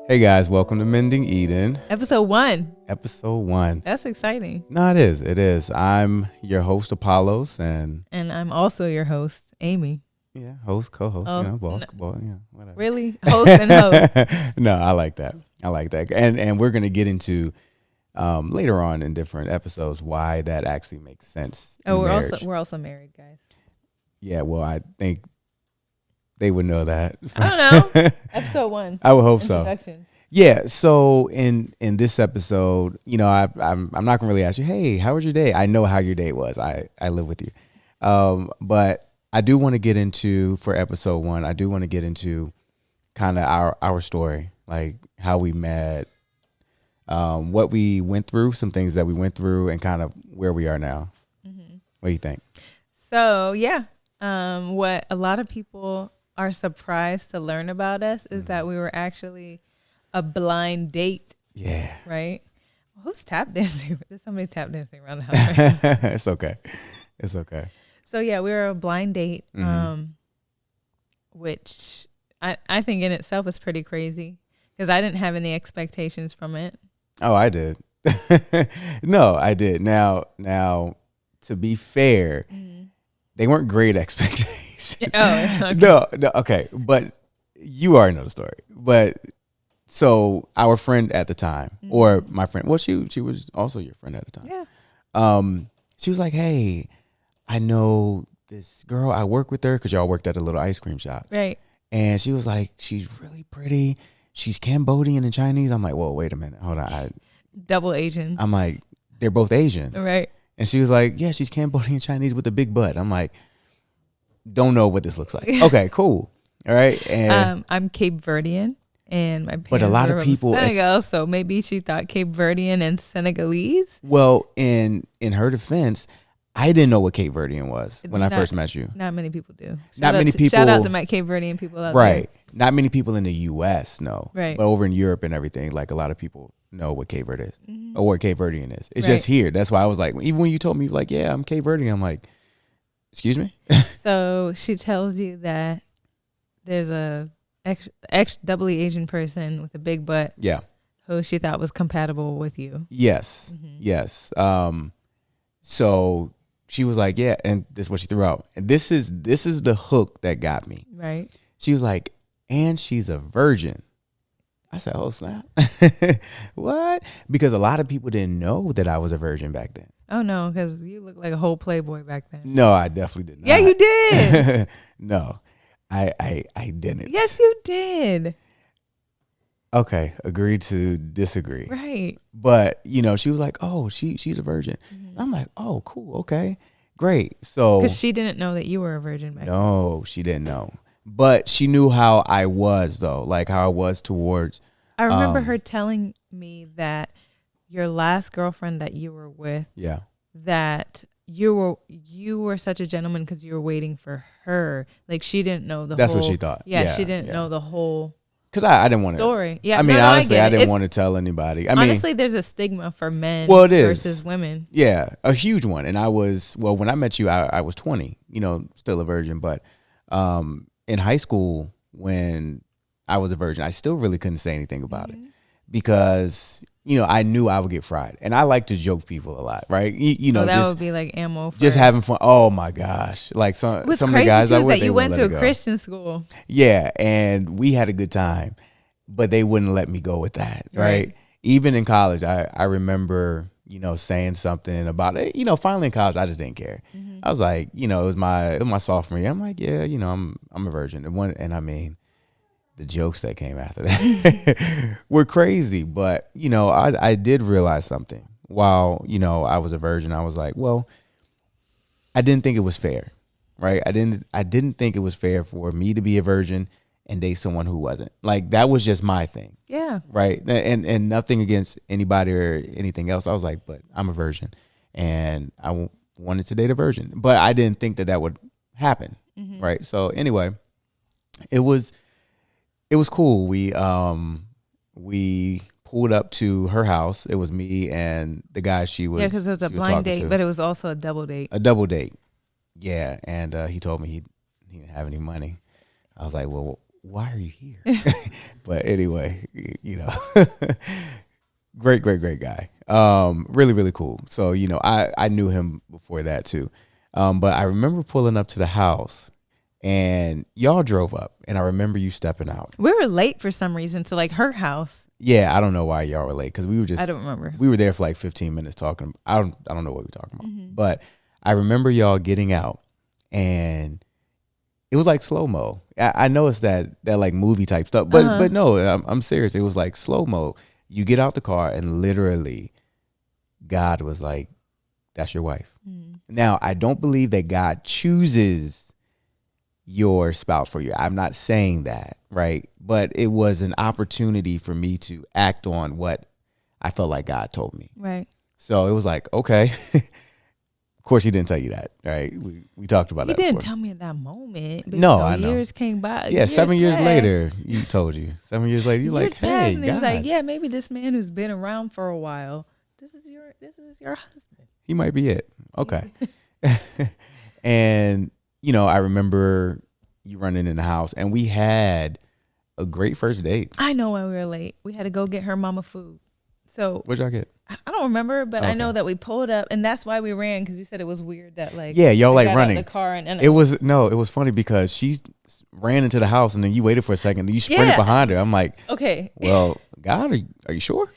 Hey guys, welcome to Mending Eden, Episode 1. episode 1. That's exciting. No, it is. It is. I'm your host, Apollos, and And I'm also your host, Amy. yeah, host, co-host, Oh, basketball, whatever. Really? Host and host. No, I like that. I like that. And we're gonna get into later on in different episodes why that actually makes sense. Oh, in we're marriage. also married, guys. Yeah, well, I think they would know that. I don't know. Episode 1. I would hope so. Introduction. Yeah, so in this episode, I'm not gonna really ask you, hey, how was your day? I know how your day was. I live with you, but I do want to get into for episode 1. I do want to get into kind of our story, like how we met, what we went through, some things that we went through, and kind of where we are now. Mm-hmm. What do you think? So, yeah, what a lot of people are surprised to learn about us is that we were actually a blind date, Yeah, right? Who's tap dancing? There's somebody tap dancing around the house right now. it's okay. It's okay. So, yeah, we were a blind date, Mm-hmm. which I think in itself is pretty crazy because I didn't have any expectations from it. Oh, I did. No, I did. Now, to be fair, they weren't great expectations. Oh, okay. No, okay. But you already know the story. But so our friend at the time, or my friend, well, she was also your friend at the time. Yeah. She was like, hey, I know this girl. I work with her because y'all worked at a little ice cream shop. Right. And she was like, she's really pretty. She's Cambodian and Chinese. I'm like, whoa, wait a minute. Hold on. Double Asian. I'm like, they're both Asian. Right. And she was like, yeah, she's Cambodian Chinese with a big butt. I'm like, don't know what this looks like. Okay, cool. All right. And I'm Cape Verdean, and my parents But a lot were of from people- Senegal, so maybe she thought Cape Verdean and Senegalese. well, in her defense, I didn't know what Cape Verdean was when I Not- first met you. Not many people do. Not many people- Shout out to my Cape Verdean people out Right. Not many people in the U.S. know. Right. But over in Europe and everything, like a lot of people know what Cape Verde is or what Cape Verdean is. It's Right. just here. That's why I was like, even when you told me, like, yeah, I'm Cape Verdean, I'm like, excuse me? there. So she tells you that there's a ex doubly Asian person with a big butt Yeah. who she thought was compatible with you. Yes. Yes. So she was like, yeah, and this is what she threw out. And this is the hook that got me. Right. She was like, and she's a virgin. I said, oh, snap. What? Because a lot of people didn't know that I was a virgin back then. Oh no, because you look like a whole playboy back then. No, I definitely did not. Yeah, you did. No, I didn't. Yes, you did. Okay, agree to disagree. Right. But, she was like, oh, she's a virgin. I'm like, oh, cool. Okay, great. So Because she didn't know that you were a virgin back then. no, she didn't know. But she knew how I was, though, like how I was towards. I remember her telling me that your last girlfriend that you were with, Yeah. that you were such a gentleman because you were waiting for her. Like she didn't know the That's whole. what she thought. Yeah, Yeah, she didn't yeah. know the whole Because I didn't want to. story. Yeah, I mean, no, honestly, get I it. didn't It's- want to tell anybody. I mean, honestly, there's a stigma for men Well, it is. versus women. yeah, a huge one. And I was, well, when I met you, I was 20, still a virgin. But in high school, when I was a virgin, I still really couldn't say anything about it because, I knew I would get fried. And I like to joke people a lot, right? So that just, would be like ammo. For, just having fun. Oh, my gosh. Like some What's of the crazy guys too I is with, that they you wouldn't went to let a it go. Christian school. Yeah, and we had a good time, but they wouldn't let me go with that, right? Right. Even in college, I remember, saying something about it. Finally in college, I just didn't care. I was like, it was my sophomore year. I'm like, yeah, I'm a virgin. And I mean, the jokes that came after that were crazy. But, I did realize something. While, I was a virgin, I was like, well, I didn't think it was fair, right? I didn't think it was fair for me to be a virgin and date someone who wasn't. Like, that was just my thing, Yeah. right? And nothing against anybody or anything else. I was like, but I'm a virgin, and I wanted to date a virgin, but I didn't think that would happen, right? So anyway, it was cool. We pulled up to her house. It was me and the guy she was. Yeah, because it was a she blind talking date, to. but it was also a double date. A double date. Yeah, and he told me he didn't have any money. I was like, well, why are you here? But anyway, great guy. Really, really cool. So, I knew him before that too. But I remember pulling up to the house and y'all drove up and I remember you stepping out. We were late for some reason to like her house. Yeah, I don't know why y'all were late because I don't remember. We were there for like 15 minutes talking. I don't know what we were talking about. But I remember y'all getting out and it was like slow mo. I know it's that like movie type stuff, but no, I'm serious. It was like slow mo. You get out the car and literally God was like, that's your wife. Now, I don't believe that God chooses your spouse for you. I'm not saying that, right? But it was an opportunity for me to act on what I felt like God told me. Right. So it was like, okay. Of course, he didn't tell you that, right? We talked about that. He didn't before. tell me at that moment. But No, I know. Years came by. Yeah, 7 years later, he told you. 7 years later, you're like, hey, God. He was like, yeah, maybe this man who's been around for a while, this is your husband. He might be it. Okay. And, I remember you running in the house and we had a great first date. I know why we were late. We had to go get her mama food. So what'd y'all get? I don't remember, but Okay. I know that we pulled up and that's why we ran because you said it was weird that like y'all we like got out running the car and it was funny because she ran into the house and then you waited for a second, then you sprinted behind her. I'm like, okay. Well, God, are you sure?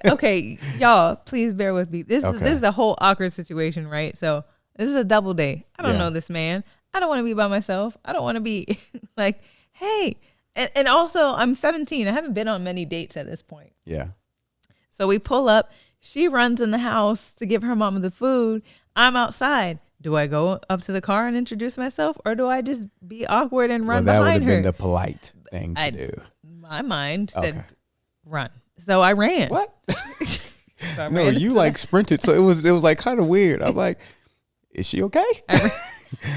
Okay, y'all, please bear with me. This Okay. is a whole awkward situation, right? So this is a double date. I don't know this man. I don't want to be by myself. I don't want to be like, hey. And also, I'm 17. I haven't been on many dates at this point. Yeah. So we pull up. She runs in the house to give her mama the food. I'm outside. Do I go up to the car and introduce myself, or do I just be awkward and run that would behind have her? been the polite thing to do. My mind said, Okay. run. So I ran. What? So I No, ran you into like sprinted, so it was like kind of weird. I'm like, is she okay?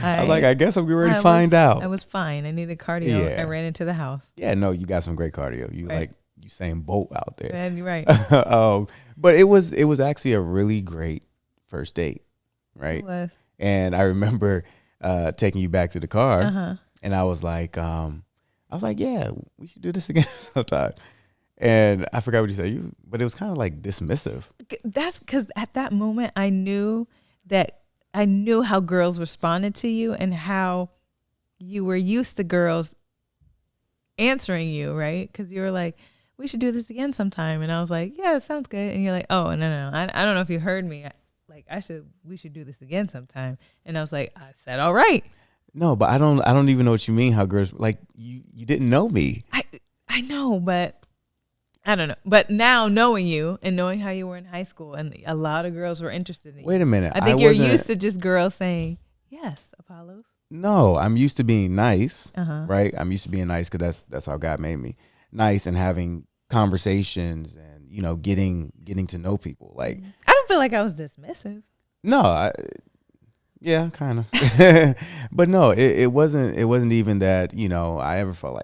I'm like, I guess I'm getting ready to find out. I was fine. I needed cardio. Yeah. I ran into the house. Yeah, no, you got some great cardio. You Right. like Usain Bolt out there. And you're right. But it was actually a really great first date, right? It was. And I remember taking you back to the car, Uh-huh. and I was like, yeah, we should do this again sometime. And I forgot what you said, but it was kind of like dismissive. That's because at that moment I knew how girls responded to you and how you were used to girls answering you, right? Because you were like, we should do this again sometime. And I was like, yeah, it sounds good. And you're like, oh, no. I don't know if you heard me. We should do this again sometime. And I was like, I said, all right. No, but I don't even know what you mean. How girls like you didn't know me. I know, but I don't know. But now knowing you and knowing how you were in high school and a lot of girls were interested in you. Wait a minute. I think you're used to just girls saying, yes, Apollos. No, I'm used to being nice, Uh-huh. right? I'm used to being nice because that's how God made me. Nice and having conversations and getting to know people. Like I don't feel like I was dismissive. no, yeah, kind of. But no, it wasn't even that I ever felt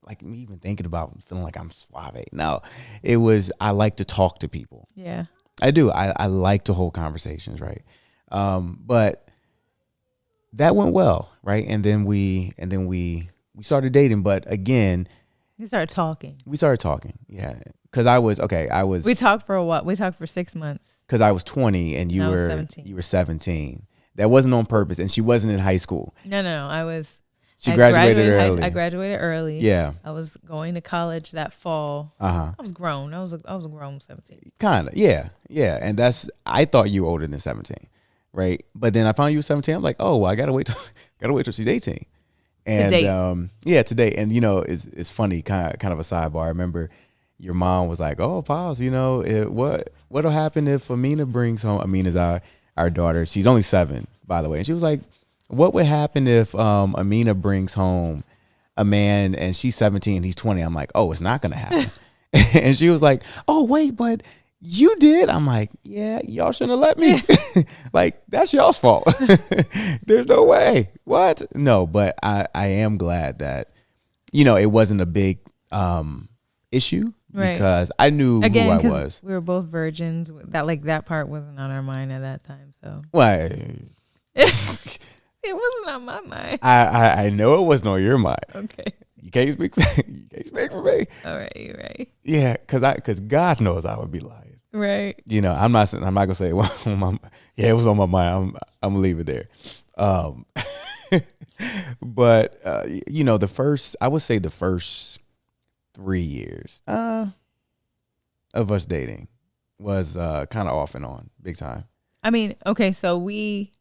like me even thinking about feeling like I'm suave. No, it was I like to talk to people. Yeah. I do. I like to hold conversations, right? But that went well, right? And then we started dating, but again, We started talking. Yeah, because I was. We talked for a while. We talked for 6 months. Because I was 20 and I was 17. you were 17. That wasn't on purpose, and she wasn't in high school. No. I was. She graduated high- early. I graduated early. Yeah. I was going to college that fall. I was grown. I was a grown 17. kind of. Yeah. And I thought you were older than 17, right? But then I found you were 17. I'm like, oh, well, I gotta wait till she's 18. And to date. And it's funny, kind of a sidebar. I remember your mom was like, oh, pause. What'll happen if Amina brings home? Amina's our daughter. She's only 7, by the way. And she was like, what would happen if Amina brings home a man and she's 17, he's 20? I'm like, oh, it's not gonna happen. And she was like, oh wait, but you did. I'm like, yeah, y'all shouldn't have let me. Like, that's y'all's fault. There's no way. What? No, but I am glad that it wasn't a big issue, Right. because I knew Again, who I 'cause was. we were both virgins. That part wasn't on our mind at that time. So Why? it wasn't on my mind. I know it wasn't on your mind. Okay. You can't speak. You can't speak for me. All right, right, Yeah, because God knows I would be lying. right. You know, I'm not gonna say, well, it was on my mind. I'm gonna leave it there. Um, but you know, I would say the first 3 years of us dating was kind of off and on, big time. I mean, okay, so we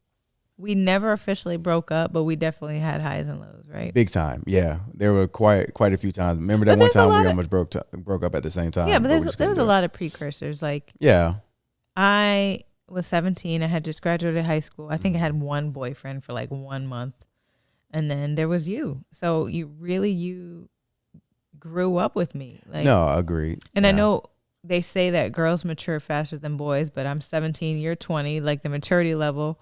never officially broke up, but we definitely had highs and lows, right? Big time, yeah. There were quite a few times. Remember that But one there's a time lot we of- almost broke up at the same time. Yeah, but we there just was couldn't a do it. lot of precursors. Like Yeah, I was 17. I had just graduated high school. I think I had one boyfriend for like 1 month, and then there was you. So you grew up with me. Like, no, agreed. and I Yeah. know they say that girls mature faster than boys, but I'm 17. You're 20. Like the maturity level.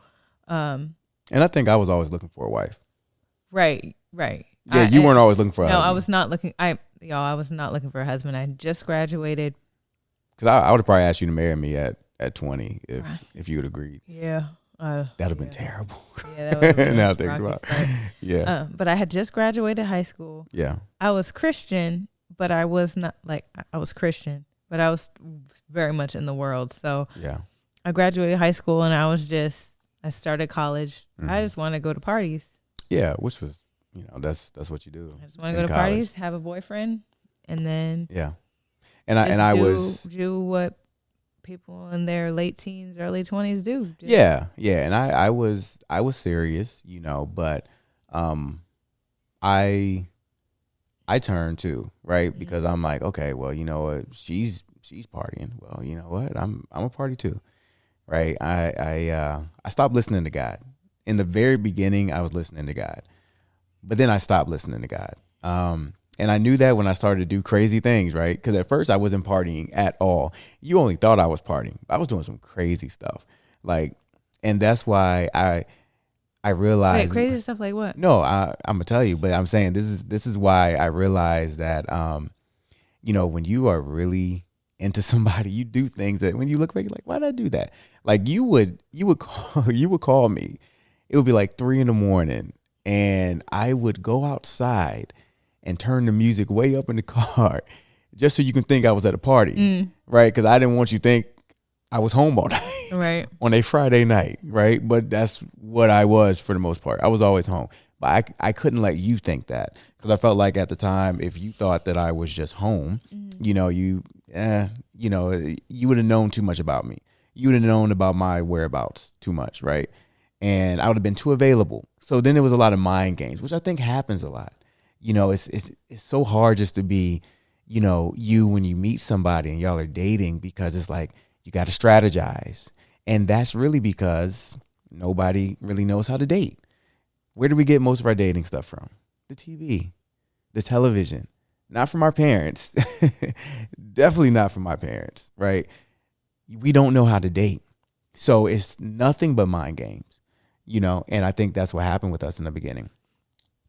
And I think I was always looking for a wife. Right. Yeah, you weren't always looking for a No, husband. I was not looking. I was not looking for a husband. I just graduated. Because I would have probably asked you to marry me at 20 if you had agreed. Yeah. That would have been terrible. Yeah, that would've been Now a thinking rocky about start. Yeah. But I had just graduated high school. Yeah. I was Christian, but I was not I was Christian, but I was very much in the world. So Yeah. I graduated high school and I started college. I just want to go to parties. Yeah, which was, that's what you do. I just want to in go to college. parties, have a boyfriend, and then Yeah. And I was do what people in their late teens, early 20s do. Just- Yeah. And I was serious, but I turned too, right? Because I'm like, okay, well, you know what? She's partying. Well, you know what? I'm a party too. Right? I stopped listening to God. In the very beginning, I was listening to God. But then I stopped listening to God. And I knew that when I started to do crazy things, right? Because at first I wasn't partying at all. You only thought I was partying. I was doing some crazy stuff. And that's why I realized. Wait, crazy stuff like what? No, I'm gonna tell you, but I'm saying this is why I realized that when you are really into somebody, you do things that when you look back, you're like, why did I do that? Like you would call me. It would be like 3 a.m. and I would go outside and turn the music way up in the car just so you can think I was at a party, right? Because I didn't want you to think I was home all night. Right. On a Friday night, right? But that's what I was for the most part. I was always home. But I couldn't let you think that because I felt like at the time, if you thought that I was just home, you would have known too much about me. You would have known about my whereabouts too much, right? And I would have been too available. So then there was a lot of mind games, which I think happens a lot. It's so hard just to be, you when you meet somebody and y'all are dating because it's like you got to strategize. And that's really because nobody really knows how to date. Where do we get most of our dating stuff from? The TV, the television, not from our parents. Definitely not from my parents, right? We don't know how to date. So it's nothing but mind games, and I think that's what happened with us in the beginning.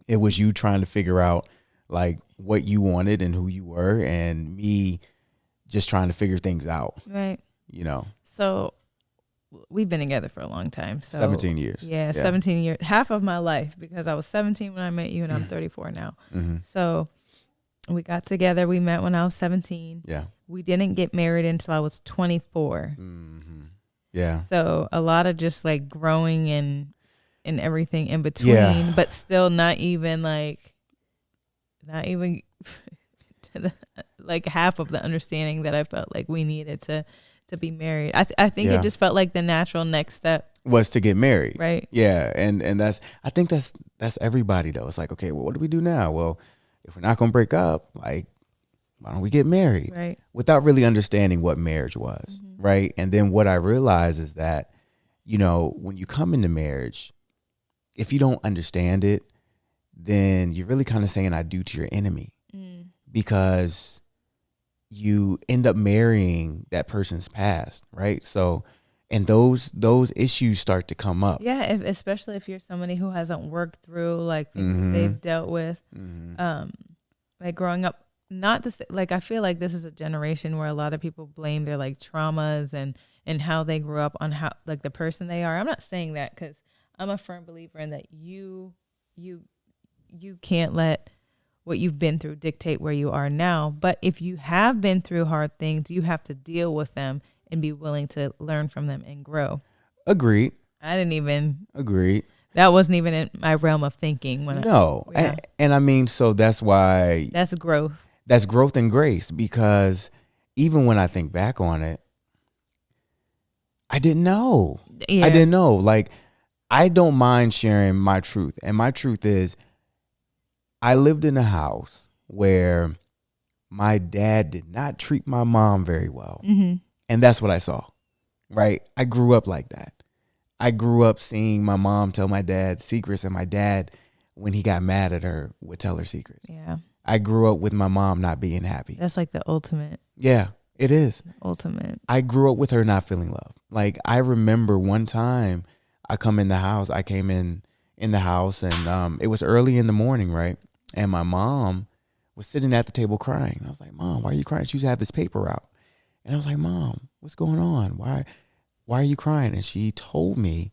It was you trying to figure out like what you wanted and who you were and me just trying to figure things out, Right. So we've been together for a long time. So 17 years. Yeah, 17 years. Half of my life because I was 17 when I met you and I'm 34 now. Mm-hmm. So we got together. We met when I was 17. Yeah. We didn't get married until I was 24. Mm-hmm. Yeah. So a lot of just like growing and everything in between, Yeah. but still not even to the, like half of the understanding that I felt like we needed to be married. I think Yeah. it just felt like the natural next step. Was to get married. Right. Yeah. And I think that's everybody though. It's like, okay, well, what do we do now? Well, if we're not going to break up, like, why don't we get married? Right. Without really understanding what marriage was. Mm-hmm. Right. And then what I realized is that, when you come into marriage, if you don't understand it, then you're really kind of saying I do to your enemy because you end up marrying that person's past. Right. So, and those issues start to come up. Yeah, especially if you're somebody who hasn't worked through like things that they've dealt with, like growing up. Not to say, like I feel like this is a generation where a lot of people blame their like traumas and how they grew up on how like the person they are. I'm not saying that because I'm a firm believer in that you can't let what you've been through dictate where you are now. But if you have been through hard things, you have to deal with them and be willing to learn from them and grow. Agreed. Agreed. That wasn't even in my realm of thinking. And I mean, so that's why. That's growth. That's growth and grace, because even when I think back on it, I didn't know. Yeah. I didn't know. Like, I don't mind sharing my truth. And my truth is, I lived in a house where my dad did not treat my mom very well. Mm-hmm. And that's what I saw, right? I grew up like that. I grew up seeing my mom tell my dad secrets, and my dad, when he got mad at her, would tell her secrets. Yeah. I grew up with my mom not being happy. That's like the ultimate. Yeah, it is. Ultimate. I grew up with her not feeling love. Like, I remember one time I came in the house and it was early in the morning, right? And my mom was sitting at the table crying. I was like, Mom, why are you crying? She used to have this paper out. And I was like, Mom, what's going on? Why are you crying? And she told me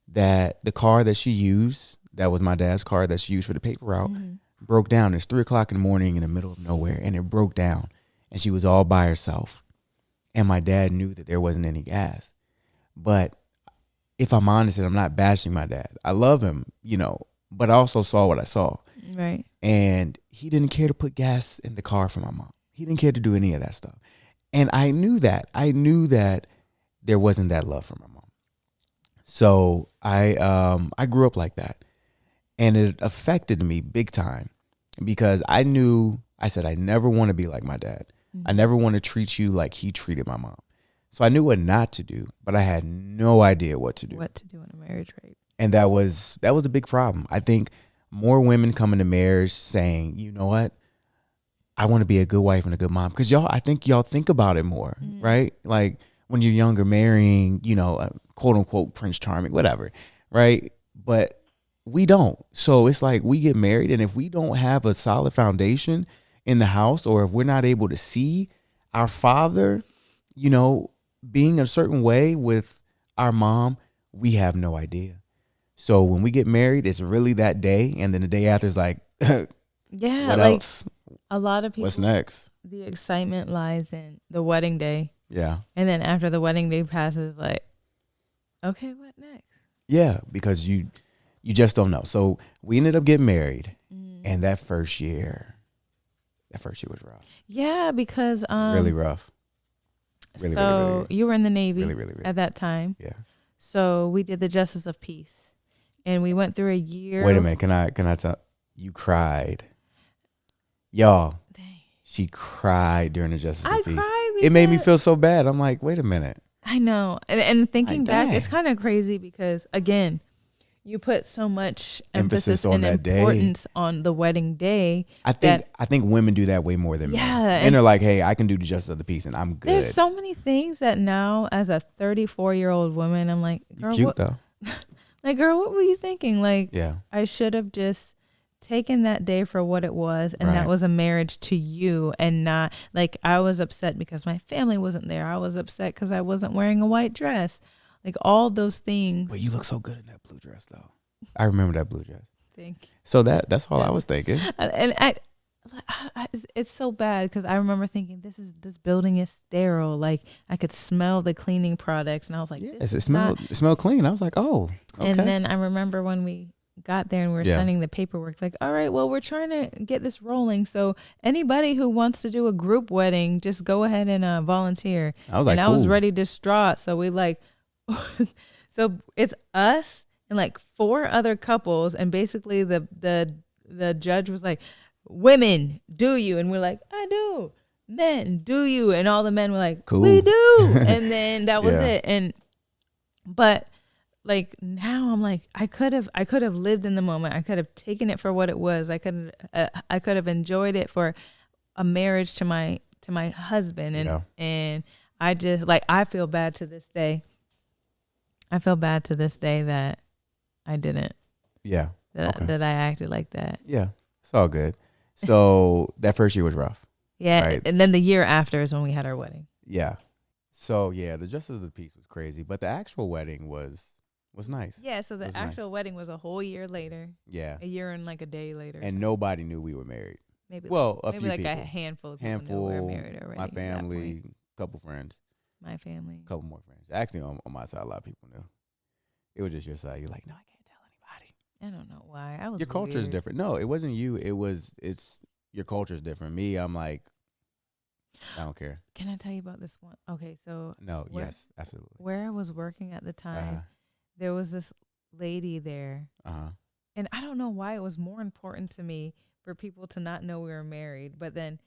that the car that she used, that was my dad's car that she used for the paper route, broke down. It's 3:00 in the morning in the middle of nowhere, and it broke down. And she was all by herself. And my dad knew that there wasn't any gas. But if I'm honest, and I'm not bashing my dad, I love him, but I also saw what I saw. Right. And he didn't care to put gas in the car for my mom. He didn't care to do any of that stuff. And I knew that. I knew that there wasn't that love for my mom. So I grew up like that. And it affected me big time, because I said, I never want to be like my dad. I never want to treat you like he treated my mom. So I knew what not to do, but I had no idea what to do. What to do in a marriage, right? And that was a big problem. I think more women come into marriage saying, you know what? I want to be a good wife and a good mom. Because I think y'all think about it more, right? Like, when you're younger, marrying, quote unquote Prince Charming, whatever, right? But we don't. So it's like, we get married, and if we don't have a solid foundation in the house, or if we're not able to see our father, being a certain way with our mom, we have no idea. So when we get married, it's really that day, and then the day after is like, yeah, what like else? A lot of people. What's next? The excitement lies in the wedding day. Yeah. And then after the wedding day passes, like, okay, what next? Yeah, because you just don't know. So we ended up getting married, and that first year was rough. Yeah, because really rough. Really. You were in the Navy really. at that time. Yeah. So we did the Justice of Peace, and we went through a year. Wait a minute, can I tell you cried, y'all? Dang. She cried during the Justice of Peace. Cried. It made me feel so bad. I'm like, wait a minute. I know, and thinking back, dang. it's kind of crazy because, again, you put so much emphasis on and that importance day. on the wedding day. I think women do that way more than men. Yeah, and they're like, hey, I can do the Justice of the Peace, and I'm good. There's so many things that now, as a 34-year-old woman, I'm like, girl, you're cute though. Like, girl, what were you thinking? Like, yeah, I should have just taken that day for what it was, and that was a marriage to you, and not like, I was upset because my family wasn't there. I was upset because I wasn't wearing a white dress. Like, all those things. But you look so good in that blue dress, though. I remember that blue dress. Thank you. So that's all I was thinking. And it's so bad because I remember thinking, this building is sterile. Like, I could smell the cleaning products, and I was like, yes, it smelled clean. I was like, oh, okay. And then I remember when we got there and we were signing the paperwork, like, all right, well, we're trying to get this rolling. So anybody who wants to do a group wedding, just go ahead and volunteer. I was like, and I was ready distraught. So we like, so it's us and like 4 other couples, and basically the judge was like, women, do you? And we're like, I do. Men, do you? And all the men were like, cool. We do. And then that was it. But like, now I'm like, I could have lived in the moment. I could have taken it for what it was. I could have enjoyed it for a marriage to my husband. And I just, like, I feel bad to this day. I feel bad to this day that I didn't. Yeah. That I acted like that. Yeah. It's all good. So that first year was rough. Yeah. Right? And then the year after is when we had our wedding. Yeah. So yeah, the Justice of the Peace was crazy, but the actual wedding was nice. Yeah. So the actual wedding was a whole year later. Yeah. A year and like a day later. And nobody knew we were married. Maybe Well, a maybe few like people. a handful of people knew we were married already. My at that family, point. couple friends, My family. couple more friends. Actually, on my side, a lot of people knew. It was just your side. You're like, no, I can't tell anybody. I don't know why. I was Your culture is weird. different. No, it wasn't you. It's your culture is different. Me, I'm like, I don't care. Can I tell you about this one? Okay, so No, Where- yes, absolutely. where I was working at the time, there was this lady there, Uh-huh. and I don't know why it was more important to me for people to not know we were married. But then,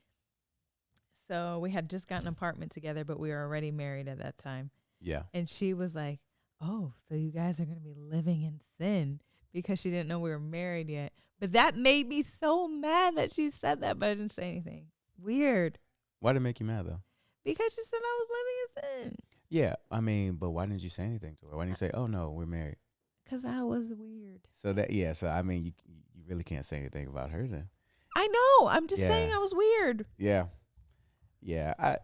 so we had just gotten an apartment together, but we were already married at that time. Yeah. And she was like, "Oh, so you guys are going to be living in sin," because she didn't know we were married yet. But that made me so mad that she said that, but I didn't say anything. Weird. Why did it make you mad though? Because she said I was living in sin. Yeah, I mean, but why didn't you say anything to her? Why didn't you say, "Oh no, we're married"? Because I was weird. So I mean, you really can't say anything about her then. I know. I'm just Yeah. saying I was weird. Yeah, yeah.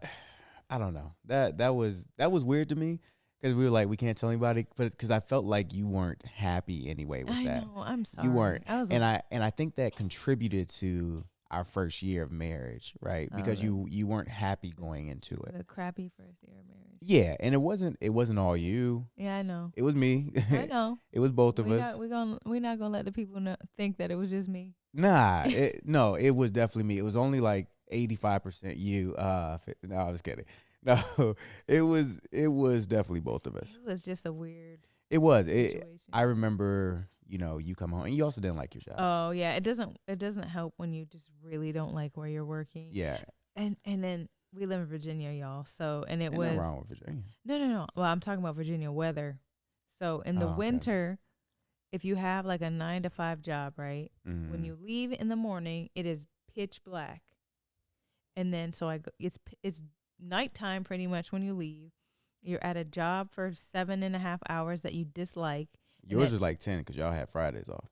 I don't know. That was weird to me because we were like, we can't tell anybody, but because I felt like you weren't happy anyway with I that. know. I'm sorry. You weren't, I was. and I think that contributed to our first year of marriage, right? Because you weren't happy going into it. the crappy first year of marriage. Yeah, and it wasn't all you. Yeah, I know. It was me. I know. It was both of us. We're not gonna let the people think that it was just me. Nah, no, it was definitely me. It was only like 85% you. No, I'm just kidding. No, it was definitely both of us. It was just a weird It was. situation. I remember, you come home and you also didn't like your job. Oh yeah, it doesn't help when you just really don't like where you're working. Yeah. And then we live in Virginia, y'all. So and it Ain't was nothing wrong with Virginia. No. Well, I'm talking about Virginia weather. So in the Oh, okay. winter, if you have like a 9 to 5 job, right? Mhm. When you leave in the morning, it is pitch black. And then so it's nighttime pretty much when you leave. You're at a job for 7.5 hours that you dislike. Yours was like 10 because y'all had Fridays off.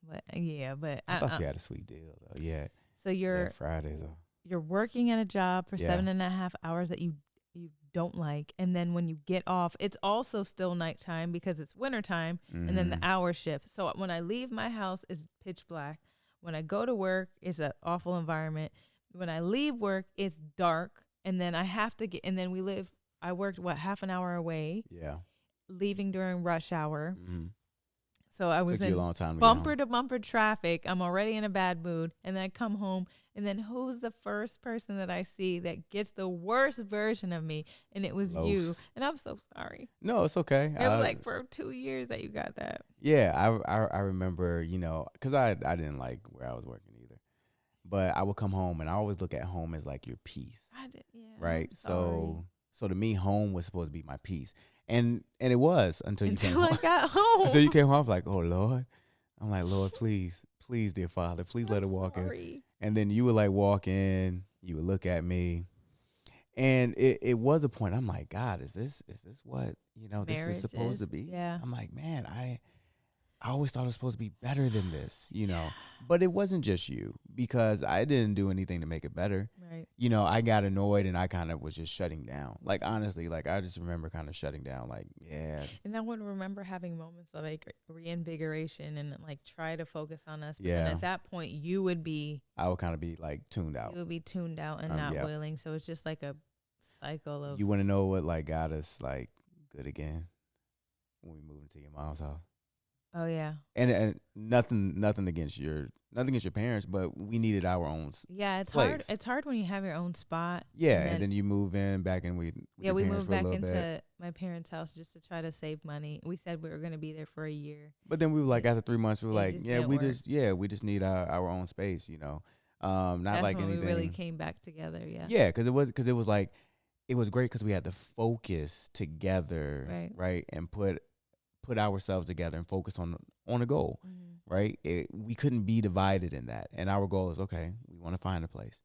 But yeah, but I thought you had a sweet deal though. Yeah. so Yeah, Fridays off. you're working at a job for Yeah. 7.5 hours that you don't like, and then when you get off, it's also still nighttime because it's wintertime, and then the Mhm. hour shift. So when I leave my house, it's pitch black. When I go to work, it's an awful environment. When I leave work, it's dark, and then I have to get. And then I worked half an hour away, Yeah. leaving during rush hour. Mm-hmm. So I was Took you a in long time to bumper get to bumper traffic. I'm already in a bad mood. And then I come home, and then who's the first person that I see that gets the worst version of me? And it was you. Los. And I'm so sorry. No, it's okay. It was like for 2 years that you got that. Yeah, I remember, because I didn't like where I was working either. But I would come home and I always look at home as like your peace. I did, yeah. Right? I'm sorry. So to me, home was supposed to be my peace. And it was until you came Until I home. got home. Until you came home, I was like, oh Lord. I'm like, Lord, please, dear Father, please let her I'm walk in. sorry. And then you would like walk in, you would look at me. And it was a point. I'm like, God, is this what, this Marriage is supposed is? to be? Yeah. I'm like, man, I always thought it was supposed to be better than this, But it wasn't just you because I didn't do anything to make it better. Right. I got annoyed and I kind of was just shutting down. Like, honestly, like I just remember kind of shutting down. Like, yeah. And I would remember having moments of like reinvigoration and like try to focus on us. But Yeah. then at that point, you would be I would kind of be like tuned out. you would be tuned out and not yeah. willing. So it's just like a cycle of You want to know what like got us like good again when we moved into your mom's house? oh yeah. And nothing against your parents, but we needed our own. Yeah, it's place. hard. It's hard when you have your own spot. Yeah, and then you move in back in with Yeah, your we parents moved for a back little into bit. my parents' house just to try to save money. We said we were going to be there for a year. But then we were like after 3 months, we were It like, just yeah, didn't we work. just need our own space, Not That's like when anything. we really came back together. Yeah. Yeah, because it was like it was great because we had to focus together, right, and put ourselves together and focus on a goal, right. We couldn't be divided in that, and our goal is okay. We want to find a place,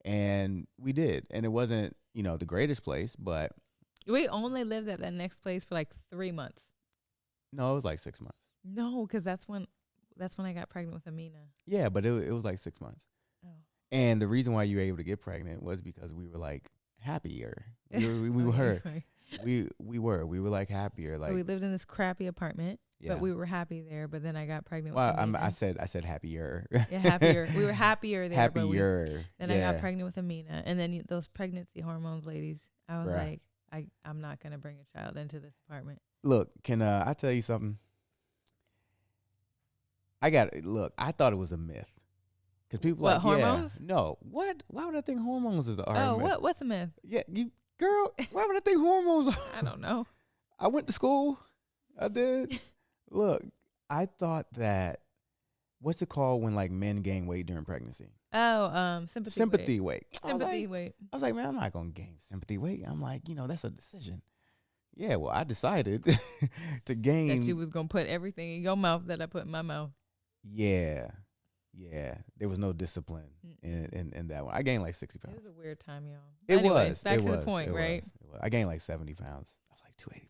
and we did, and it wasn't the greatest place, but We only lived at that next place for like 3 months. no, it was like 6 months. No, because that's when I got pregnant with Amina. Yeah, but it was like 6 months, Oh. and the reason why you were able to get pregnant was because we were like happier. We were. Right. We were like happier. Like So we lived in this crappy apartment. Yeah. But we were happy there. But then I got pregnant Well, with Amina. I said happier. Yeah, happier. We were happier there. Happier. Then I got pregnant with Amina. And then those pregnancy hormones, ladies, I was Bruh. like, I'm not going to bring a child into this apartment. Look, can I tell you something? I thought it was a myth. Because people What, like, hormones? yeah. No. What? Why would I think hormones are Oh, a myth? what's a myth? Yeah, girl, why would I think hormones are? I don't know. I went to school. I did. Look, I thought that, what's it called when like men gain weight during pregnancy? Oh, sympathy weight. Sympathy weight. I was like, man, I'm not going to gain sympathy weight. I'm like, that's a decision. Yeah, well, I decided to gain. That you was going to put everything in your mouth that I put in my mouth. Yeah. There was no discipline in that one. I gained like 60 pounds. It was a weird time, y'all. It Anyways, was. Back it to was, the point, it right? Was. I gained like 70 pounds. I was like 285.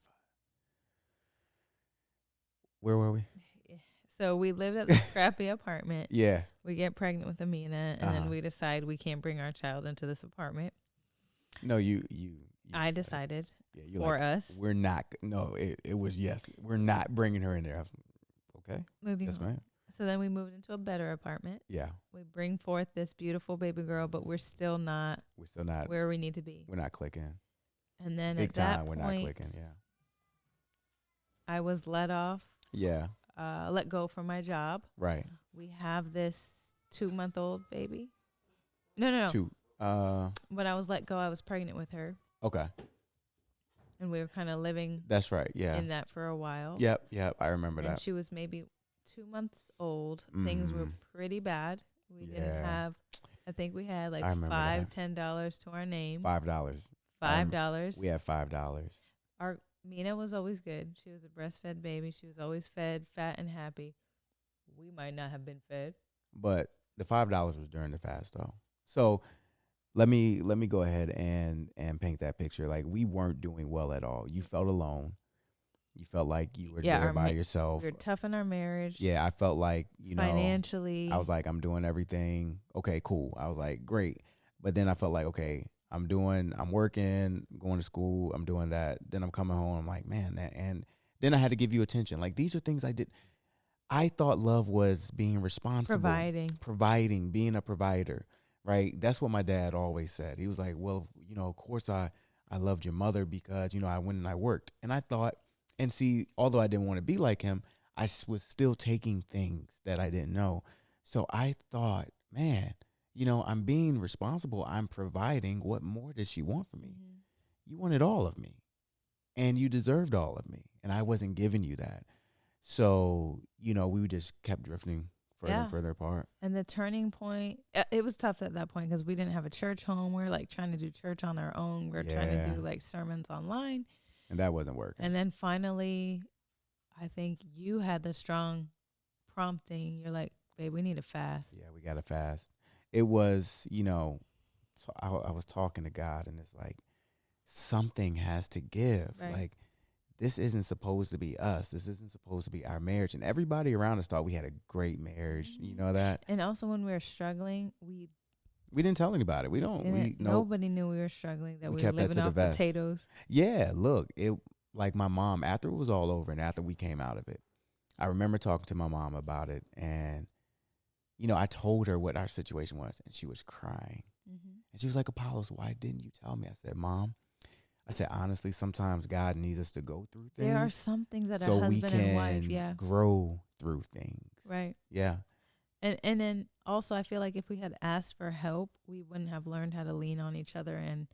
Where were we? So we lived at this crappy apartment. Yeah. We get pregnant with Amina, and then we decide we can't bring our child into this apartment. No, you I decided you for like, us. We're not. No, it was yes. We're not bringing her in there. Okay. Moving Yes, on. ma'am. So then we moved into a better apartment. Yeah. We bring forth this beautiful baby girl, but we're still not where we need to be. We're not clicking. And then Big at that time, we're point, not clicking. Yeah. I was let off. Yeah. Let go from my job. Right. We have this 2-month-old baby. No. 2. When I was let go, I was pregnant with her. Okay. And we were kind of living That's right. Yeah. in that for a while. Yep. I remember And that. she was maybe 2 months old. Things were pretty bad. We didn't have, I think we had like $5-10 to our name. $5. $5. We had $5. Our Mina was always good. She was a breastfed baby. She was always fed, fat, and happy. We might not have been fed. But the $5 was during the fast though. So let me go ahead and paint that picture. Like we weren't doing well at all. You felt alone. You felt like you were there by yourself. We were tough in our marriage. Yeah, I felt like, financially. I was like, I'm doing everything. Okay, cool. I was like, great. But then I felt like, okay, I'm working, going to school, I'm doing that. Then I'm coming home. I'm like, man, and then I had to give you attention. Like these are things I did. I thought love was being responsible. Providing, being a provider, right? That's what my dad always said. He was like, well, of course I loved your mother because, I went and I worked. And I thought, and see, although I didn't want to be like him, I was still taking things that I didn't know. So I thought, man, I'm being responsible. I'm providing. What more does she want from me? Mm-hmm. You wanted all of me and you deserved all of me. And I wasn't giving you that. So, we just kept drifting further and further apart. And the turning point, it was tough at that point because we didn't have a church home. We were like trying to do church on our own. We were trying to do like sermons online. And that wasn't working. And then finally, I think you had the strong prompting. You're like, babe, we need to fast. Yeah, we got to fast. It was, I was talking to God and it's like, something has to give. Right. Like, this isn't supposed to be us. This isn't supposed to be our marriage. And everybody around us thought we had a great marriage. You know that? And also when we were struggling, we didn't tell anybody. Nobody knew we were struggling, that we were living off potatoes. Yeah, look, like my mom, after it was all over and after we came out of it, I remember talking to my mom about it. And, I told her what our situation was and she was crying. Mm-hmm. And she was like, Apollos, why didn't you tell me? I said, Mom, honestly, sometimes God needs us to go through things. There are some things that a husband and wife, grow through things. Right. Yeah. And then also I feel like if we had asked for help, we wouldn't have learned how to lean on each other and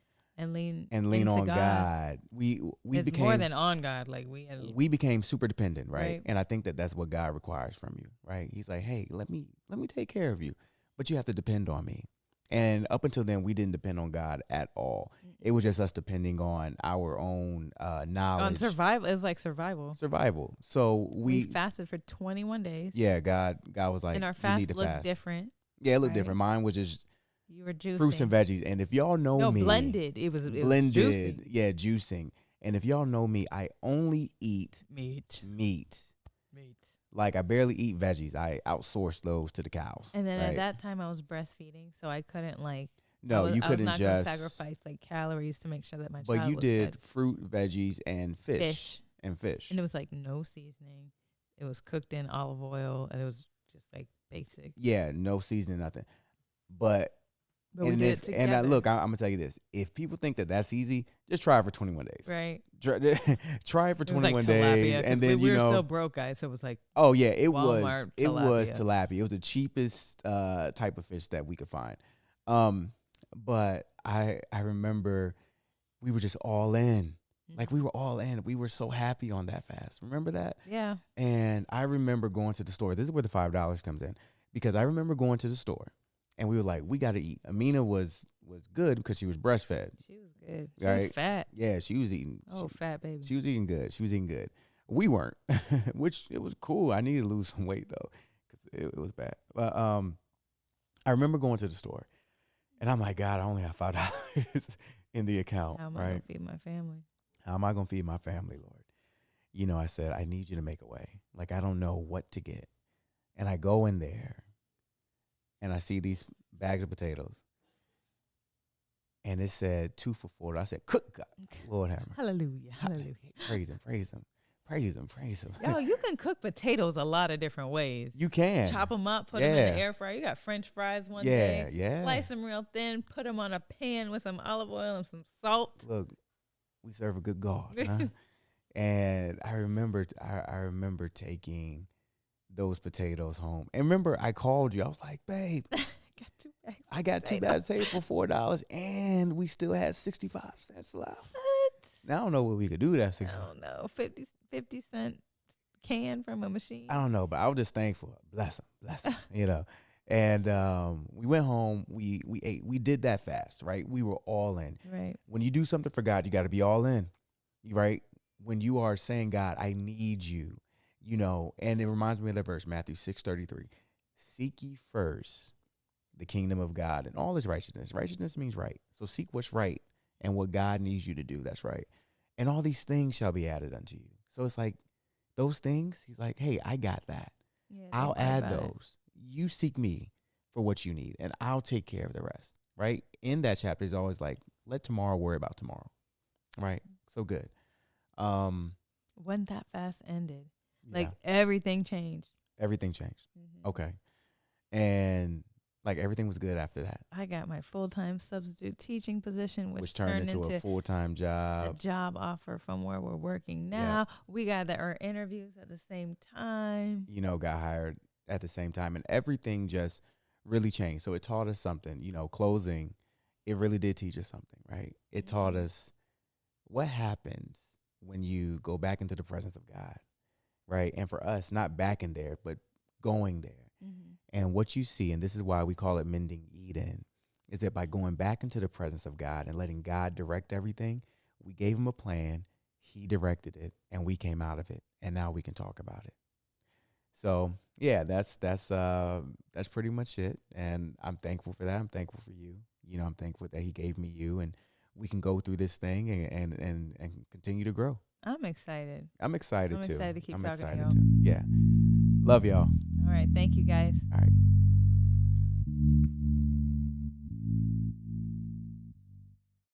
lean on God. We became more than on God. Like we became super dependent, right? And I think that's what God requires from you, right? He's like, hey, let me take care of you, but you have to depend on me. And up until then, we didn't depend on God at all. It was just us depending on our own knowledge. On survival. It was like survival. So we fasted for 21 days. Yeah, God was like, and our fast looked different. Yeah, it looked different. Mine was just you were juicing. Fruits and veggies. And if y'all know me. Blended. It was blended. Juicing. Yeah, juicing. And if y'all know me, I only eat meat. Like I barely eat veggies. I outsource those to the cows. And then at that time I was breastfeeding, so I couldn't like. You couldn't I was not just gonna sacrifice like calories to make sure that my child was did fed. Fruit, veggies, and fish. And it was like no seasoning. it was cooked in olive oil, and it was just like basic. Yeah, no seasoning, nothing. But we did it together. Look, I'm gonna tell you this: if people think that that's easy, just try it for 21 days. Right. Try it for It was 21 like days, tilapia, and then we were you know, still broke, guys. So it was like, oh yeah, it Walmart was tilapia. tilapia. It was the cheapest type of fish that we could find. But I remember we were just all in. Like we were all in. We were so happy on that fast. Remember that? yeah, And I remember going to the store. This is where the $5 comes in, because I remember going to the store, and we were like, we got to eat. Amina was good because she was breastfed. she was good. She Right? was fat. Yeah, she was eating. Oh, fat baby. She was eating good. She was eating good. We weren't, which it was cool. I needed to lose some weight though, because it was bad. But I remember going to the store, and I'm like, God, I only have $5 in the account. How am I Right? gonna feed my family? How am I gonna feed my family, Lord? You know, I said, I need you to make a way. Like, I don't know what to get. And I go in there and I see these bags of potatoes. And it said 2 for $4. I said, cook God. Lord have mercy. Hallelujah, hallelujah. Praise him, praise him, praise him, praise him. Yo, you can cook potatoes a lot of different ways. You can. Chop them up, put them in Yeah. the air fryer. You got French fries one Yeah, day. yeah. Slice them real thin, put them on a pan with some olive oil and some salt. Look, we serve a good God. Huh? And I remember taking those potatoes home. And remember, I called you. I was like, babe, Got 2 bags. I got 2 bags of potatoes for $4, and we still had 65 cents left. What? Now I don't know what we could do with that I 65. don't know. 50-cent can from a machine. I don't know, but I was just thankful. Bless him, you know. And we went home. We ate. We did that fast, right? We were all in. Right. When you do something for God, you got to be all in, right? When you are saying, God, I need you, you know. And it reminds me of that verse, Matthew 6:33. Seek ye first the kingdom of God and all his righteousness. Righteousness means right. So seek what's right and what God needs you to do. That's right. And all these things shall be added unto you. So it's like those things, he's like, hey, I got that. Yeah, I'll don't worry add about it. those. You seek me for what you need, and I'll take care of the rest. Right? In that chapter, he's always like, let tomorrow worry about tomorrow. Right? So good. When that fast ended, Yeah, like everything changed. everything changed. Mhm. Okay. And like everything was good after that, I got my full-time substitute teaching position, which turned into a full-time a job. job offer from where we're working now. We got our interviews at the same time. You know, got hired at the same time, and everything just really changed. So it taught us something, you know, closing, it really did teach us something, right? It taught us what happens when you go back into the presence of God, right? And for us, not back in there, but going there. Mm-hmm. And what you see, and this is why we call it mending Eden, is that by going back into the presence of God and letting God direct everything, we gave him a plan, he directed it, and we came out of it. And now we can talk about it. So yeah, that's pretty much it. And I'm thankful for that. I'm thankful for you. You know, I'm thankful that he gave me you, and we can go through this thing and continue to grow. I'm excited. I'm excited I'm too. excited to keep I'm talking to excited y'all. too. Yeah. Love y'all. All right. Thank you, guys. All right.